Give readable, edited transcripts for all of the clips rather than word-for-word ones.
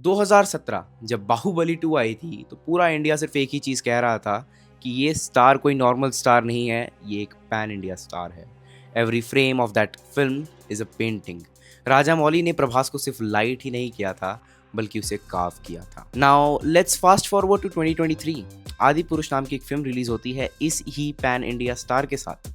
2017 जब बाहुबली 2 आई थी तो पूरा इंडिया सिर्फ एक ही चीज़ कह रहा था कि ये स्टार कोई नॉर्मल स्टार नहीं है, ये एक पैन इंडिया स्टार है। Every frame of that film is a painting. Rajamouli ने प्रभास को सिर्फ लाइट ही नहीं किया था बल्कि उसे कार्व किया था। Now let's fast forward to 2023। आदि पुरुष नाम की एक फिल्म रिलीज होती है इस ही पैन इंडिया स्टार के साथ।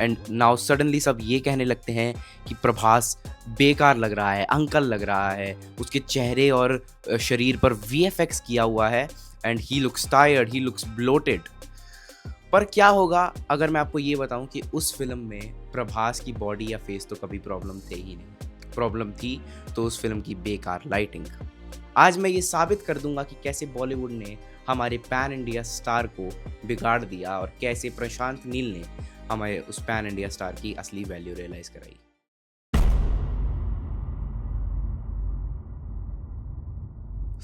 एंड नाउ सडनली सब ये कहने लगते हैं कि प्रभास बेकार लग रहा है, अंकल लग रहा है, उसके चेहरे और शरीर पर वीएफएक्स किया हुआ है and he looks tired, he looks bloated. पर क्या होगा अगर मैं आपको ये बताऊं कि उस फिल्म में प्रभास की बॉडी या फेस तो कभी प्रॉब्लम थे ही नहीं। प्रॉब्लम थी तो उस फिल्म की बेकार लाइटिंग। आज मैं ये साबित कर दूंगा कि कैसे बॉलीवुड ने हमारे पैन इंडिया स्टार को बिगाड़ दिया और कैसे प्रशांत नील ने हमें उस पैन इंडिया स्टार की असली वैल्यू रियलाइज कराई।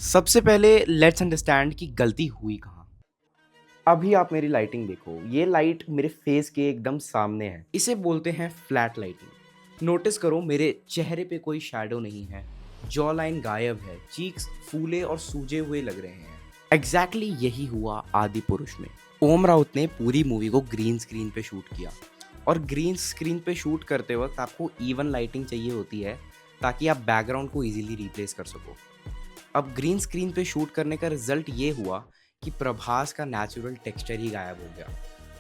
सबसे पहले लेट्स अंडरस्टैंड कि गलती हुई कहाँ। अभी आप मेरी लाइटिंग देखो, ये लाइट मेरे फेस के एकदम सामने है। इसे बोलते हैं फ्लैट लाइटिंग। नोटिस करो मेरे चेहरे पे कोई शैडो नहीं है, जॉ लाइन गायब है, चीक्स फूले और सूजे हुए लग रहे हैं। एग्जैक्टली यही हुआ आदि पुरुष में। ओम राउत ने पूरी मूवी को ग्रीन स्क्रीन पे शूट किया और ग्रीन स्क्रीन पे शूट करते वक्त आपको इवन लाइटिंग चाहिए होती है ताकि आप बैकग्राउंड को इजीली रिप्लेस कर सको। अब ग्रीन स्क्रीन पे शूट करने का रिजल्ट ये हुआ कि प्रभास का नेचुरल टेक्सचर ही गायब हो गया।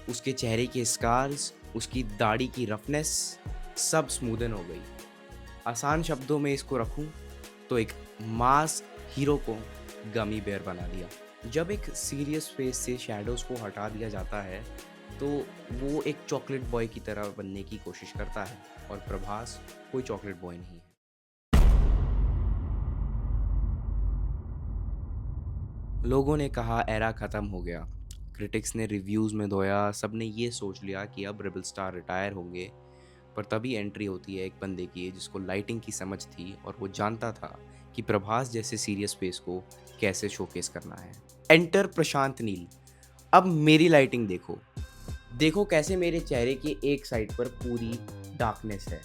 उसके चेहरे के स्कार्स, उसकी दाढ़ी की रफनेस सब स्मूदन हो गई। आसान शब्दों में इसको रखूं तो एक मास हीरो को गमी बेयर बना दिया। जब एक सीरियस फेस से शैडोज को हटा दिया जाता है तो वो एक चॉकलेट बॉय की तरह बनने की कोशिश करता है और प्रभास कोई चॉकलेट बॉय नहीं है। लोगों ने कहा एरा ख़त्म हो गया, क्रिटिक्स ने रिव्यूज़ में धोया, सब ने ये सोच लिया कि अब रेबल स्टार रिटायर होंगे। पर तभी एंट्री होती है एक बंदे की जिसको लाइटिंग की समझ थी और वो जानता था कि प्रभास जैसे सीरियस फेस को कैसे शोकेस करना है। एंटर प्रशांत नील। अब मेरी लाइटिंग देखो, देखो कैसे मेरे चेहरे के एक साइड पर पूरी डार्कनेस है,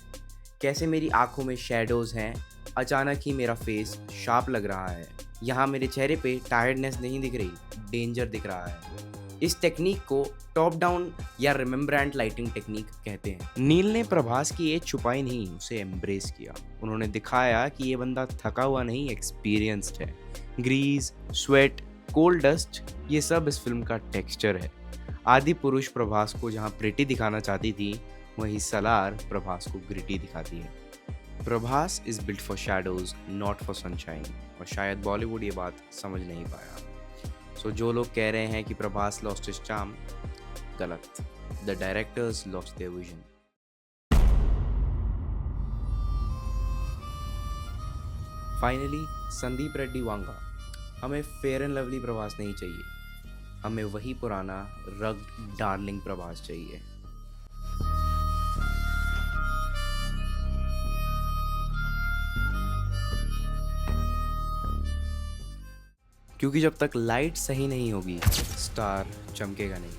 कैसे मेरी आंखों में शैडोज़ हैं, अचानक ही मेरा फेस शार्प लग रहा है। यहाँ मेरे चेहरे पे टायर्डनेस नहीं दिख रही, डेंजर दिख रहा है। इस टेक्निक को टॉप डाउन या रिमेम्ब्रेंट लाइटिंग टेक्निक कहते हैं। नील ने प्रभास की एज छुपाई नहीं, उसे एम्ब्रेस किया। उन्होंने दिखाया कि ये बंदा थका हुआ नहीं, एक्सपीरियंस्ड है। ग्रीज, स्वेट, कोल्ड डस्ट, ये सब इस फिल्म का टेक्सचर है। आदि पुरुष प्रभास को जहाँ प्रिटी दिखाना चाहती थी, वहीं सलार प्रभास को ग्रिटी दिखाती है। Prabhas is built for shadows, not for sunshine. और शायद बॉलीवुड ये बात समझ नहीं पाया। सो जो लोग कह रहे हैं कि प्रभास लॉस्ट हिज चार्म, गलत। The directors lost their vision. Finally Sandeep Reddy Vanga, हमें फेयर एंड लवली प्रभास नहीं चाहिए, हमें वही पुराना रग डार्लिंग प्रभास चाहिए। क्योंकि जब तक लाइट सही नहीं होगी स्टार चमकेगा नहीं।